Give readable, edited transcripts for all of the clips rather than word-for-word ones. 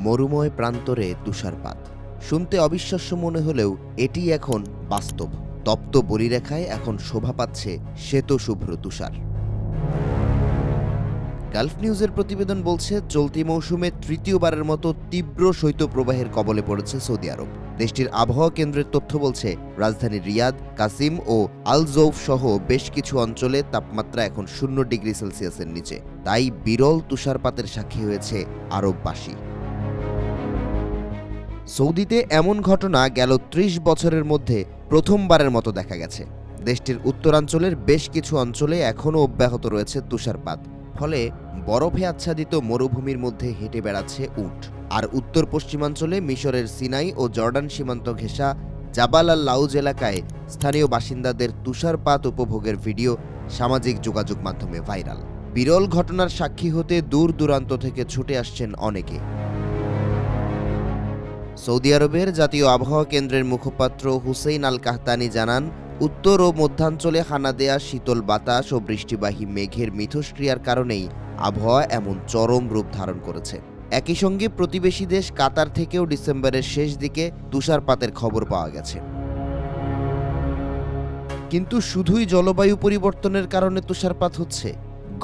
মরুময় প্রান্তরে তুষারপাত। শুনতে অবিশ্বাস্য মনে হলেও এটি এখন বাস্তব। তপ্ত বলিরেখায় এখন শোভা পাচ্ছে শ্বেতশুভ্র তুষার। গালফ নিউজের প্রতিবেদন বলছে, চলতি মৌসুমে তৃতীয়বারের মতো তীব্র শৈত্যপ্রবাহের কবলে পড়েছে সৌদি আরব। দেশটির আবহাওয়া কেন্দ্রের তথ্য বলছে, রাজধানী রিয়াদ, কাসিম ও আল জৌফ সহ বেশ কিছু অঞ্চলে তাপমাত্রা এখন 0 ডিগ্রি সেলসিয়াসের নিচে। তাই বিরল তুষারপাতের সাক্ষী হয়েছে আরববাসী। সৌদিতে এমন ঘটনা গেল ৩০ বছরের মধ্যে প্রথমবারের মতো দেখা গেছে। দেশটির উত্তরাঞ্চলের বেশ কিছু অঞ্চলে এখনও অব্যাহত রয়েছে তুষারপাত। ফলে বরফে আচ্ছাদিত মরুভূমির মধ্যে হেঁটে বেড়াচ্ছে উট। আর উত্তর পশ্চিমাঞ্চলে মিশরের সিনাই ও জর্ডান সীমান্ত ঘেঁষা জাবাল আল লাউজ এলাকায় স্থানীয় বাসিন্দাদের তুষারপাত উপভোগের ভিডিও সামাজিক যোগাযোগ মাধ্যমে ভাইরাল। বিরল ঘটনার সাক্ষী হতে দূর দূরান্ত থেকে ছুটে আসছেন অনেকে। সৌদি আরবের জাতীয় আবহাওয়া কেন্দ্রের মুখপাত্র হুসেইন আল কাহতানি জানান, উত্তর ও মধ্যাঞ্চলে হানা দেয়া শীতল বাতাস ও বৃষ্টিবাহী মেঘের মিথস্ক্রিয়ার কারণেই আবহাওয়া এমন চরম রূপ ধারণ করেছে। একই সঙ্গে প্রতিবেশী দেশ কাতার থেকেও ডিসেম্বরের শেষ দিকে তুষারপাতের খবর পাওয়া গেছে। কিন্তু শুধুই জলবায়ু পরিবর্তনের কারণে তুষারপাত হচ্ছে?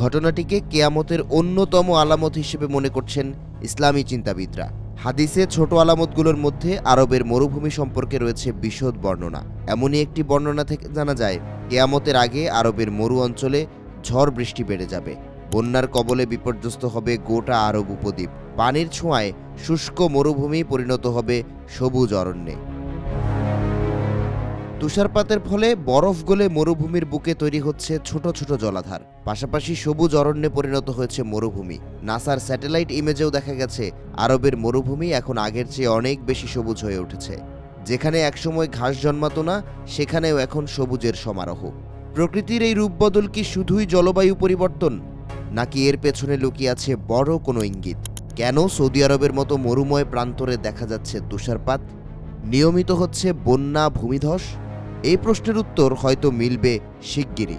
ঘটনাটিকে কিয়ামতের অন্যতম আলামত হিসেবে মনে করছেন ইসলামী চিন্তাবিদরা। হাদিসে ছোট আলামতগুলোর মধ্যে আরবের মরুভূমি সম্পর্কে রয়েছে বিশদ বর্ণনা। এমনই একটি বর্ণনা থেকে জানা যায়, কিয়ামতের আগে আরবের মরু অঞ্চলে ঝড় বৃষ্টি বেড়ে যাবে, বন্যার কবলে বিপর্যস্ত হবে গোটা আরব উপদ্বীপ, পানির ছোঁয়ায় শুষ্ক মরুভূমি পরিণত হবে সবুজ অরণ্যে। তুষারপাতের ফলে বরফ গলে মরুভূমির বুকে তৈরি হচ্ছে ছোট ছোট জলাধার, পাশাপাশি সবুজ অরণ্যে পরিণত হয়েছে মরুভূমি। নাসার স্যাটেলাইট ইমেজেও দেখা গেছে, আরবের মরুভূমি এখন আগের চেয়ে অনেক বেশি সবুজ হয়ে উঠেছে। যেখানে একসময় ঘাস জন্মাতো না, সেখানেও এখন সবুজের সমারোহ। প্রকৃতির এই রূপবদল কি শুধুই জলবায়ু পরিবর্তন, নাকি এর পেছনে লুকিয়ে আছে বড় কোনো ইঙ্গিত? কেন সৌদি আরবের মতো মরুময় প্রান্তরে দেখা যাচ্ছে তুষারপাত? নিয়মিত হচ্ছে বন্যা, ভূমিধস? এই প্রশ্নের উত্তর হয়তো মিলবে শিগগিরই।